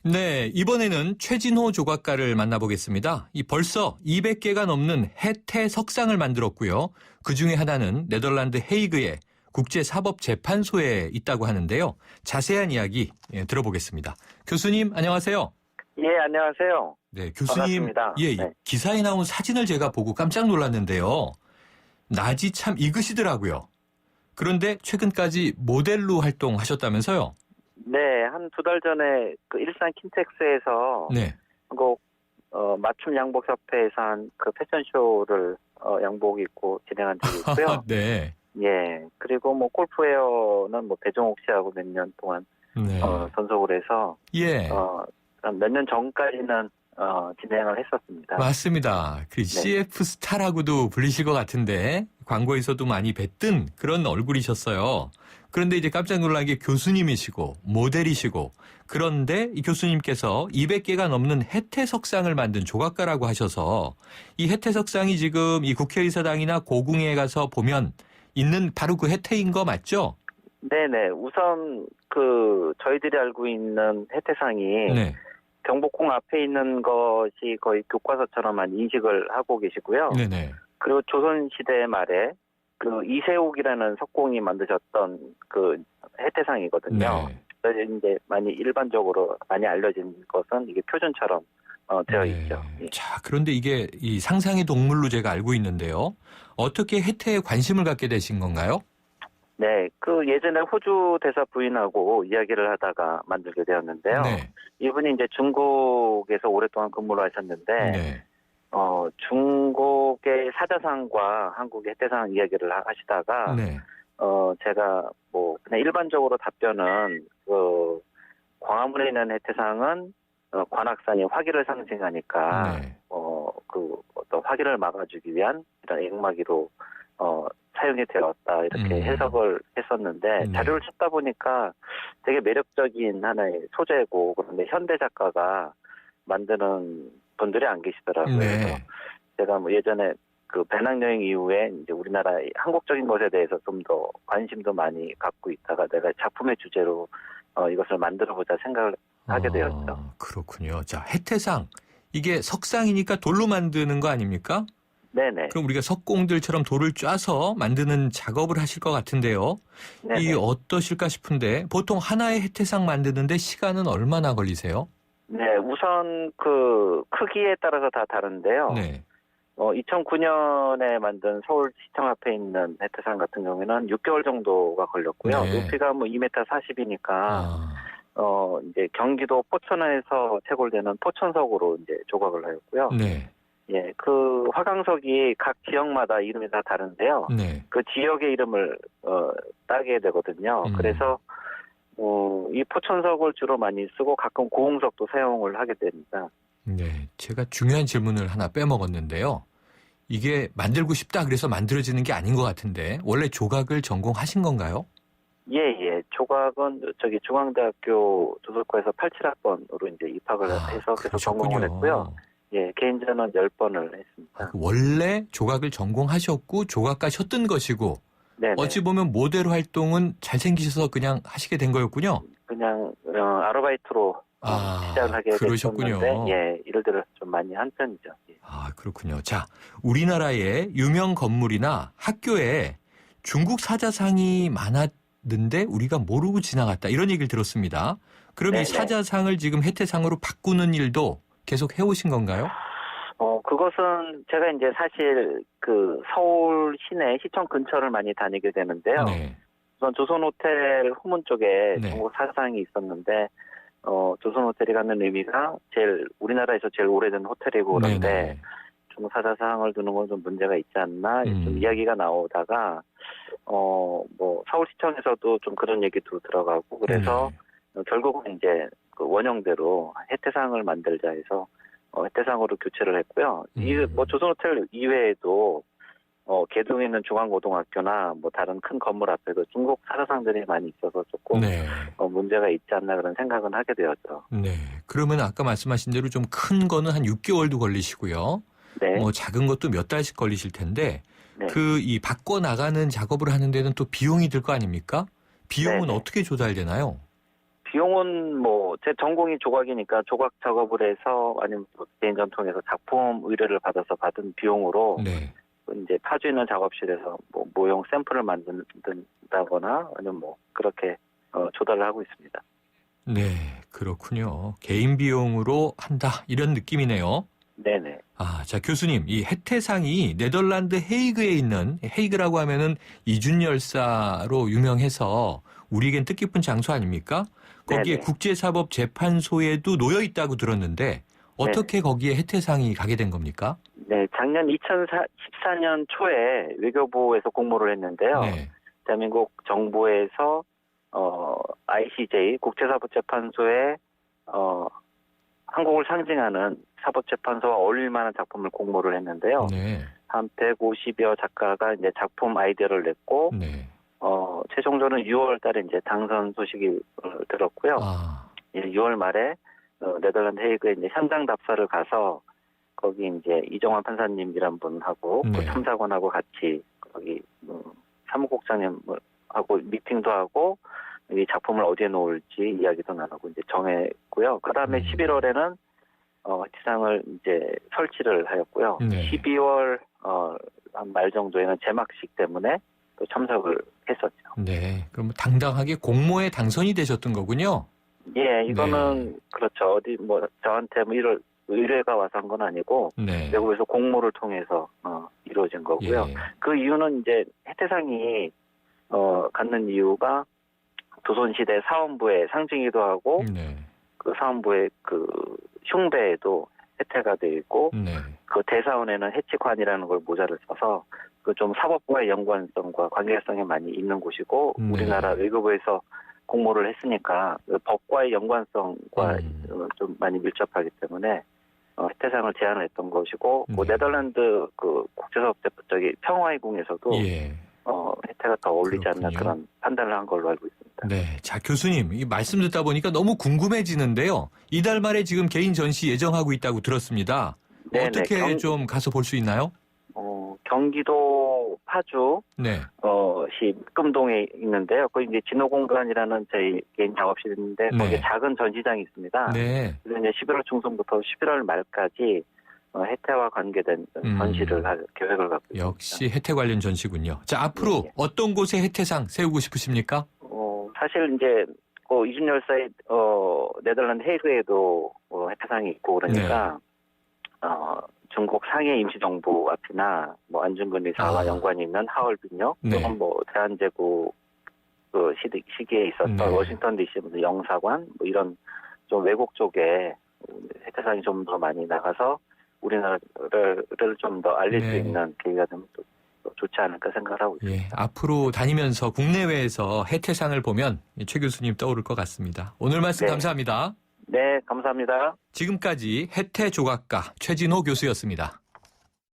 네, 이번에는 최진호 조각가를 만나보겠습니다. 벌써 200개가 넘는 해태 석상을 만들었고요. 그중에 하나는 네덜란드 헤이그의 국제사법재판소에 있다고 하는데요. 자세한 이야기 들어보겠습니다. 교수님, 안녕하세요. 예, 안녕하세요. 네, 교수님, 반갑습니다. 네. 기사에 나온 사진을 제가 보고 깜짝 놀랐는데요. 낯이 참 익으시더라고요. 그런데 최근까지 모델로 활동하셨다면서요? 네, 한 2달 전에 그 일산 킨텍스에서 네. 한국 맞춤 양복 협회에서 한 그 패션쇼를 양복 입고 진행한 적이 있고요. 네. 예, 그리고 뭐 골프웨어는 뭐 배종옥 씨하고 몇 년 동안 네. 전속을 해서 예. 몇 년 전까지는 진행을 했었습니다. 맞습니다. 그 CF 스타라고도 불리실 것 같은데 광고에서도 많이 뵀던 그런 얼굴이셨어요. 그런데 이제 깜짝 놀란 게 교수님이시고 모델이시고 그런데 이 교수님께서 200개가 넘는 해태석상을 만든 조각가라고 하셔서 이 해태석상이 지금 이 국회의사당이나 고궁에 가서 보면 있는 바로 그 해태인 거 맞죠? 네네. 우선 그 저희들이 알고 있는 해태상이 네. 경복궁 앞에 있는 것이 거의 교과서처럼 많이 인식을 하고 계시고요. 네네. 그리고 조선시대 말에 그 이세옥이라는 석공이 만드셨던 그 해태상이거든요. 네. 그래서 이제 많이 일반적으로 많이 알려진 것은 이게 표준처럼 되어 있죠. 예. 자, 그런데 이게 이 상상의 동물로 제가 알고 있는데요. 어떻게 해태에 관심을 갖게 되신 건가요? 네, 그 예전에 호주 대사 부인하고 이야기를 하다가 만들게 되었는데요. 네. 이분이 이제 중국에서 오랫동안 근무를 하셨는데, 네. 중국의 사자상과 한국의 해태상 이야기를 하시다가, 네. 제가 뭐 그냥 일반적으로 답변은 그 광화문에 있는 해태상은 관악산이 화기를 상징하니까, 네. 그 어떤 화기를 막아주기 위한 이런 액막이로 사용이 되었다 이렇게 해석을 했었는데 네. 자료를 찾다 보니까 되게 매력적인 하나의 소재고 그런데 현대 작가가 만드는 분들이 안 계시더라고요. 네. 그래서 제가 뭐 예전에 그 배낭여행 이후에 이제 우리나라의 한국적인 것에 대해서 좀 더 관심도 많이 갖고 있다가 내가 작품의 주제로 이것을 만들어보자 생각을 하게 되었죠. 그렇군요. 자, 해태상. 이게 석상이니까 돌로 만드는 거 아닙니까? 네네. 그럼 우리가 석공들처럼 돌을 짜서 만드는 작업을 하실 것 같은데요. 네네. 이 어떠실까 싶은데 보통 하나의 해태상 만드는데 시간은 얼마나 걸리세요? 네, 우선 그 크기에 따라서 다 다른데요. 네. 2009년에 만든 서울시청 앞에 있는 해태상 같은 경우에는 6개월 정도가 걸렸고요. 네. 높이가 뭐 2m 40이니까 아, 이제 경기도 포천에서 채굴되는 포천석으로 이제 조각을 하였고요. 네. 예, 그 화강석이 각 지역마다 이름이 다 다른데요. 네. 그 지역의 이름을 따게 되거든요. 그래서 이 포천석을 주로 많이 쓰고 가끔 고흥석도 사용을 하게 됩니다. 네. 제가 중요한 질문을 하나 빼먹었는데요. 이게 만들고 싶다 그래서 만들어지는 게 아닌 것 같은데 원래 조각을 전공하신 건가요? 예. 조각은 저기 중앙대학교 도서과에서 87학번으로 이제 입학을 해서 계속 전공을 했고요. 예, 개인전은 10번을 했습니다. 원래 조각을 전공하셨고 조각가셨던 것이고 네네. 어찌 보면 모델 활동은 잘생기셔서 그냥 하시게 된 거였군요. 그냥 아르바이트로 시작을 하게 그러셨군요. 됐었는데 예, 일들을 좀 많이 한 편이죠. 예. 아, 그렇군요. 자, 우리나라의 유명 건물이나 학교에 중국 사자상이 많았는데 우리가 모르고 지나갔다. 이런 얘기를 들었습니다. 그럼 네네. 이 사자상을 지금 해태상으로 바꾸는 일도 계속 해오신 건가요? 그것은 제가 이제 사실 그 서울 시내 시청 근처를 많이 다니게 되는데요. 네. 우선 조선호텔 후문 쪽에 네. 중국 사자상이 있었는데 조선호텔이 갖는 의미가 우리나라에서 제일 오래된 호텔이고 그런데 네네. 중국 사자상을 두는 건 좀 문제가 있지 않나 좀 이야기가 나오다가 뭐 서울시청에서도 좀 그런 얘기도 들어가고 그래서 결국은 이제 그 원형대로 해태상을 만들자 해서 해태상으로 교체를 했고요. 뭐 조선호텔 이외에도 개동에 있는 중앙고등학교나 뭐 다른 큰 건물 앞에도 중국 사자상들이 많이 있어서 조금 네. 문제가 있지 않나 그런 생각은 하게 되었죠. 네. 그러면 아까 말씀하신 대로 좀 큰 거는 한 6개월도 걸리시고요. 네. 뭐 작은 것도 몇 달씩 걸리실 텐데 네. 이 바꿔 나가는 작업을 하는 데는 또 비용이 들 거 아닙니까? 비용은 네네. 어떻게 조달되나요? 비용은 뭐 제 전공이 조각이니까 조각 작업을 해서 아니면 또 개인 전통에서 작품 의뢰를 받아서 받은 비용으로 네. 이제 파주 있는 작업실에서 뭐 모형 샘플을 만든다거나 아니면 뭐 그렇게 조달을 하고 있습니다. 네, 그렇군요. 개인 비용으로 한다 이런 느낌이네요. 네네. 아, 자, 교수님, 이 해태상이 네덜란드 헤이그에 있는, 헤이그라고 하면은 이준열사로 유명해서 우리에겐 뜻깊은 장소 아닙니까? 거기에 네네. 국제사법재판소에도 놓여 있다고 들었는데 어떻게 거기에 해태상이 가게 된 겁니까? 네, 작년 2014년 초에 외교부에서 공모를 했는데요. 네. 대한민국 정부에서 ICJ 국제사법재판소에 한국을 상징하는 사법재판소와 어울릴 만한 작품을 공모를 했는데요. 네. 한 150여 작가가 이제 작품 아이디어를 냈고, 네. 최종적으로는 6월 달에 이제 당선 소식이 들었고요. 아, 6월 말에 네덜란드 헤이그에 이제 현장 답사를 가서 거기 이제 이정환 판사님이란 분하고 네. 그 참사관하고 같이 거기 사무국장님하고 미팅도 하고 이 작품을 어디에 놓을지 이야기도 나누고 이제 정했고요. 그다음에 11월에는 해태상을 이제 설치를 하였고요. 네. 12월 한 말 정도에는 제막식 때문에 또 참석을 했었죠. 네. 그럼 당당하게 공모에 당선이 되셨던 거군요. 예, 이거는 그렇죠. 어디 뭐 저한테 뭐 이런 의뢰가 와서 한 건 아니고 네. 외국에서 공모를 통해서 이루어진 거고요. 예. 그 이유는 이제 해태상이 갖는 이유가 조선시대 사원부의 상징이기도 하고 네. 그 사원부의 그 흉배에도 해태가 되어 있고 네. 그 대사원에는 해치관이라는 걸 모자를 써서 그 좀 사법과의 연관성과 관계성이 많이 있는 곳이고 네. 우리나라 외교부에서 공모를 했으니까 그 법과의 연관성과 좀 많이 밀접하기 때문에 해태상을 제안을 했던 것이고 뭐 네. 네덜란드 그 국제사법재판소 평화의 궁에서도 예. 해태가 더 어울리지 않나 그렇군요. 그런 판단을 한 걸로 알고 있습니다. 네. 자, 교수님, 이 말씀 듣다 보니까 너무 궁금해지는데요. 이달 말에 지금 개인 전시 예정하고 있다고 들었습니다. 네네, 어떻게 좀 가서 볼 수 있나요? 경기도 파주 네. 시 금동에 있는데요. 거기 이제 진호공간이라는 저희 개인 작업실이 있는데 네. 거기에 작은 전시장이 있습니다. 네. 그래서 이제 11월 중순부터 11월 말까지 해태와 관계된 전시를 할 계획을 갖고 있습니다. 역시 해태 관련 전시군요. 자, 앞으로 네. 어떤 곳에 해태상 세우고 싶으십니까? 사실 이제 이준열사의 네덜란드 헤이그에도 해태상이 있고 그러니까 중국 상해 임시정부 앞이나 뭐 안중근 의사와 연관이 있는 하얼빈역 네. 또는 뭐 대한제국 그 시기에 있었던 네. 워싱턴 DC 영사관 뭐 이런 좀 외국 쪽에 해태상이 좀 더 많이 나가서 우리나라를 좀 더 알릴 네. 수 있는 계기가 되면 또 좋지 않을까 생각을 하고 있습니다. 예, 앞으로 다니면서 국내외에서 해태상을 보면 최 교수님 떠오를 것 같습니다. 오늘 말씀 네. 감사합니다. 네, 감사합니다. 지금까지 해태 조각가 최진호 교수였습니다.